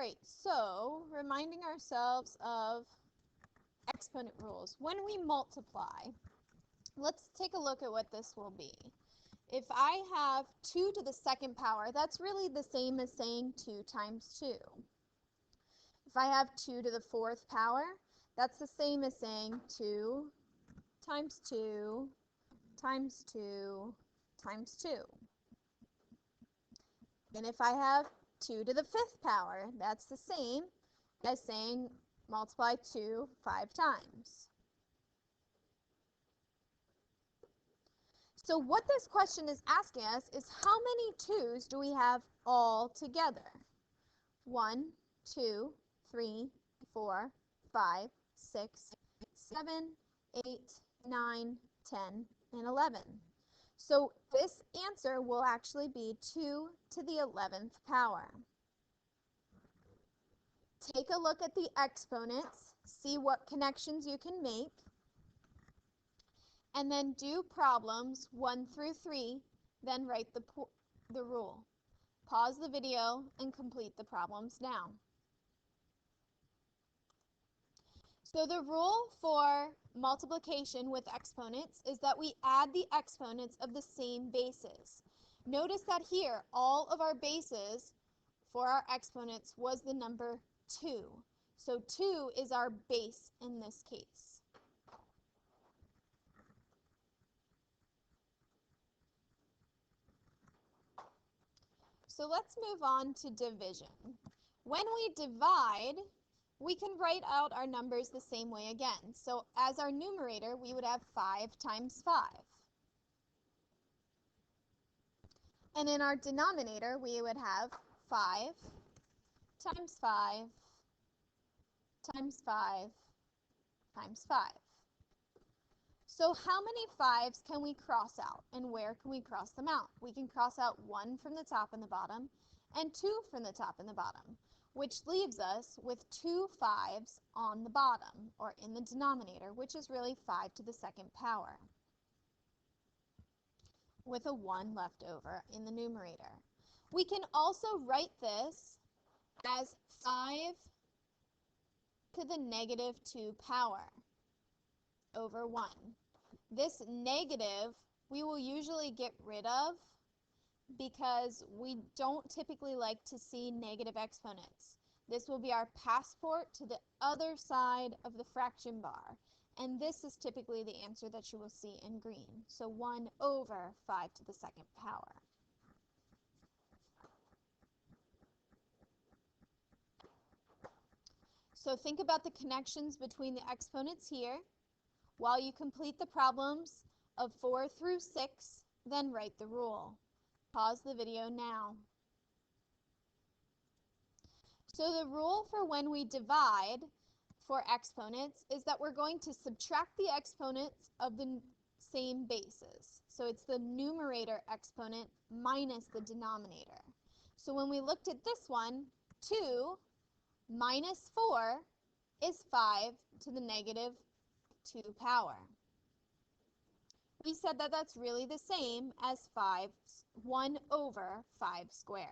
right, so reminding ourselves of exponent rules. When we multiply, let's take a look at what this will be. If I have 2 to the second power, that's really the same as saying 2 times 2. If I have 2 to the fourth power, that's the same as saying 2 times 2 times 2 times 2. And if I have 2 to the fifth power, that's the same as saying multiply 2 5 times. So what this question is asking us is how many 2's do we have all together? 1, 2, 3, 4, 5, 6, 7, 8, 9, 10, and 11. So this answer will actually be 2 to the 11th power. Take a look at the exponents, see what connections you can make, and then do problems 1 through 3, then write the rule. Pause the video and complete the problems now. So the rule for multiplication with exponents is that we add the exponents of the same bases. Notice that here, all of our bases for our exponents was the number 2. So 2 is our base in this case. So let's move on to division. When we divide, we can write out our numbers the same way again. So as our numerator, we would have 5 times 5. And in our denominator, we would have 5 times 5 times 5 times 5. So how many 5's can we cross out, and where can we cross them out? We can cross out 1 from the top and the bottom and 2 from the top and the bottom, which leaves us with 2 5's on the bottom, or in the denominator, which is really 5 to the second power, with a 1 left over in the numerator. We can also write this as 5 to the negative 2 power over 1. This negative we will usually get rid of because we don't typically like to see negative exponents. This will be our passport to the other side of the fraction bar, and this is typically the answer that you will see in green. So 1 over 5 to the second power. So think about the connections between the exponents here. While you complete the problems of 4 through 6, then write the rule. Pause the video now. So the rule for when we divide for exponents is that we're going to subtract the exponents of the same bases. So it's the numerator exponent minus the denominator. So when we looked at this one, 2 minus 4 is 5 to the negative 2 power. We said that that's really the same as 1 over 5 squared.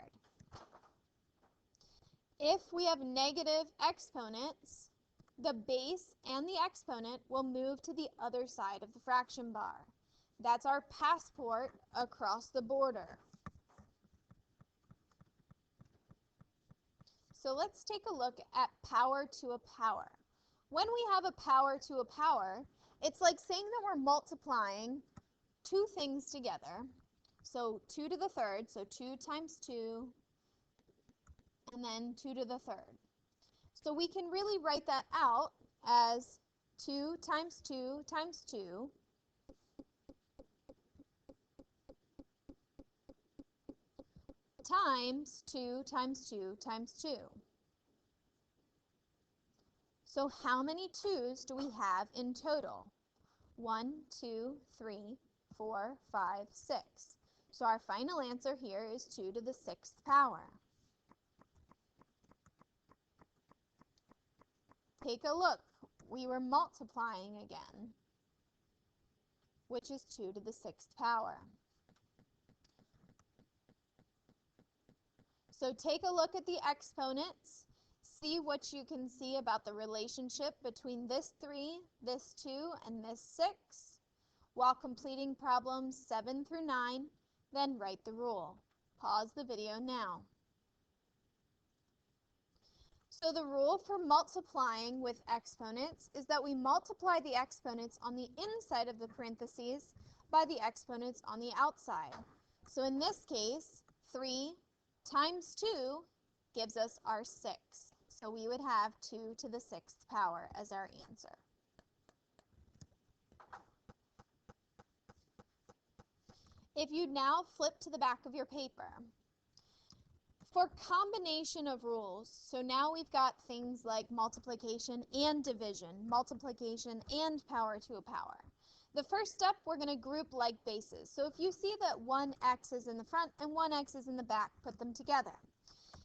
If we have negative exponents, the base and the exponent will move to the other side of the fraction bar. That's our passport across the border. So let's take a look at power to a power. When we have a power to a power, it's like saying that we're multiplying two things together. So 2 to the third, so 2 times 2, and then 2 to the third. So we can really write that out as 2 times 2 times 2 times 2 times 2 times 2. So how many 2's do we have in total? 1, 2, 3, 4, 5, 6. So our final answer here is 2 to the 6th power. Take a look. We were multiplying again, which is 2 to the 6th power. So take a look at the exponents. see what you can see about the relationship between this 3, this 2, and this 6 while completing problems 7 through 9, then write the rule. Pause the video now. So the rule for multiplying with exponents is that we multiply the exponents on the inside of the parentheses by the exponents on the outside. So in this case, 3 times 2 gives us our 6. So we would have 2 to the 6th power as our answer. If you now flip to the back of your paper, for combination of rules, so now we've got things like multiplication and division, multiplication and power to a power. The first step, we're going to group like bases. So if you see that one x is in the front and one x is in the back, put them together.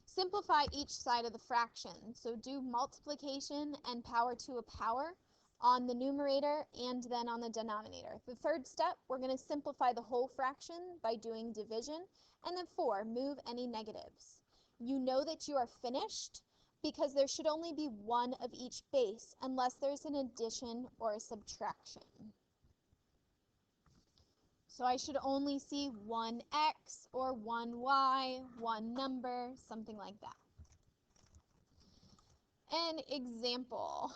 Simplify each side of the fraction. So do multiplication and power to a power on the numerator and then on the denominator. The third step, we're going to simplify the whole fraction by doing division. And then 4, move any negatives. You know that you are finished because there should only be one of each base unless there's an addition or a subtraction. So I should only see one x or one y, one number, something like that. An example.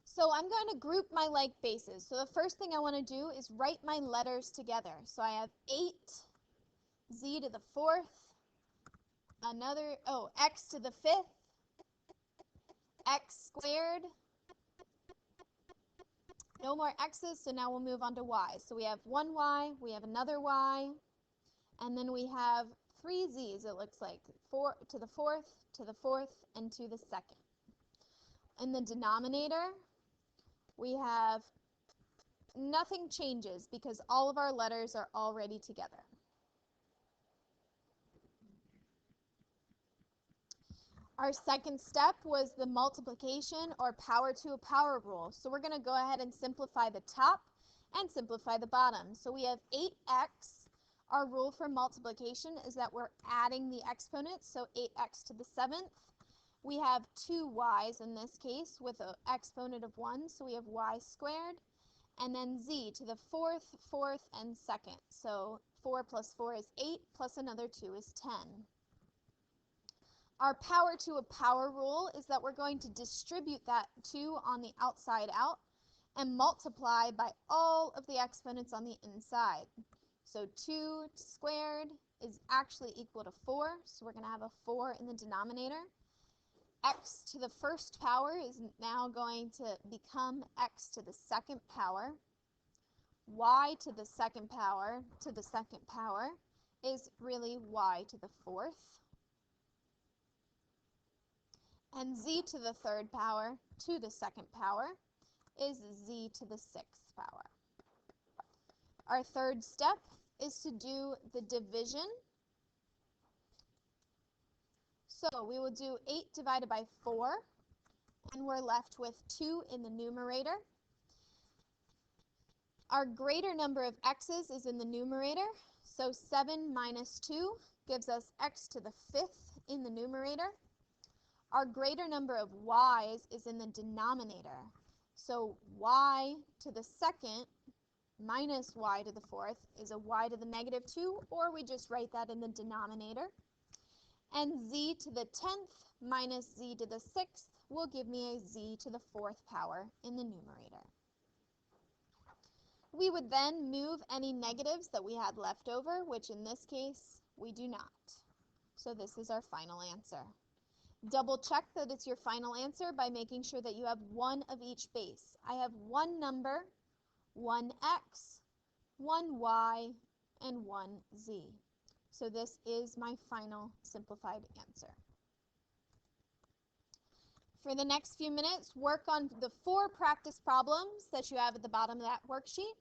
So I'm going to group my like bases. So the first thing I want to do is write my letters together. So I have 8, z to the 4th, x to the 5th, x squared. No more x's, so now we'll move on to y. So we have one y, we have another y, and then we have 3 z's, it looks like, 4 to the 4th, to the 4th, and to the 2nd. In the denominator, we have nothing changes because all of our letters are already together. Our second step was the multiplication or power to a power rule. So we're going to go ahead and simplify the top and simplify the bottom. So we have 8x. Our rule for multiplication is that we're adding the exponents, so 8x to the 7th. We have 2 y's in this case with an exponent of 1, so we have y squared. And then z to the 4th, 4th, and 2nd. So 4 plus 4 is 8, plus another 2 is 10. Our power to a power rule is that we're going to distribute that 2 on the outside out and multiply by all of the exponents on the inside. So 2 squared is actually equal to 4, so we're going to have a 4 in the denominator. X to the first power is now going to become x to the second power. Y to the second power is really y to the 4th. And z to the third power to the second power is z to the 6th power. Our third step is to do the division. So we will do 8 divided by 4, and we're left with 2 in the numerator. Our greater number of x's is in the numerator, so 7 minus 2 gives us x to the 5th in the numerator. Our greater number of y's is in the denominator, so y to the 2nd minus y to the 4th is a y to the negative 2, or we just write that in the denominator. And z to the 10th minus z to the 6th will give me a z to the 4th power in the numerator. We would then move any negatives that we had left over, which in this case we do not. So this is our final answer. Double check that it's your final answer by making sure that you have one of each base. I have one number, one x, one y, and one z. So this is my final simplified answer. For the next few minutes, work on the 4 practice problems that you have at the bottom of that worksheet.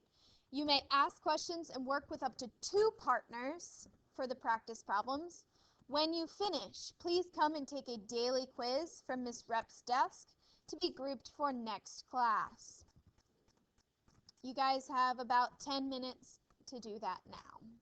You may ask questions and work with up to 2 partners for the practice problems. When you finish, please come and take a daily quiz from Ms. Rep's desk to be grouped for next class. You guys have about 10 minutes to do that now.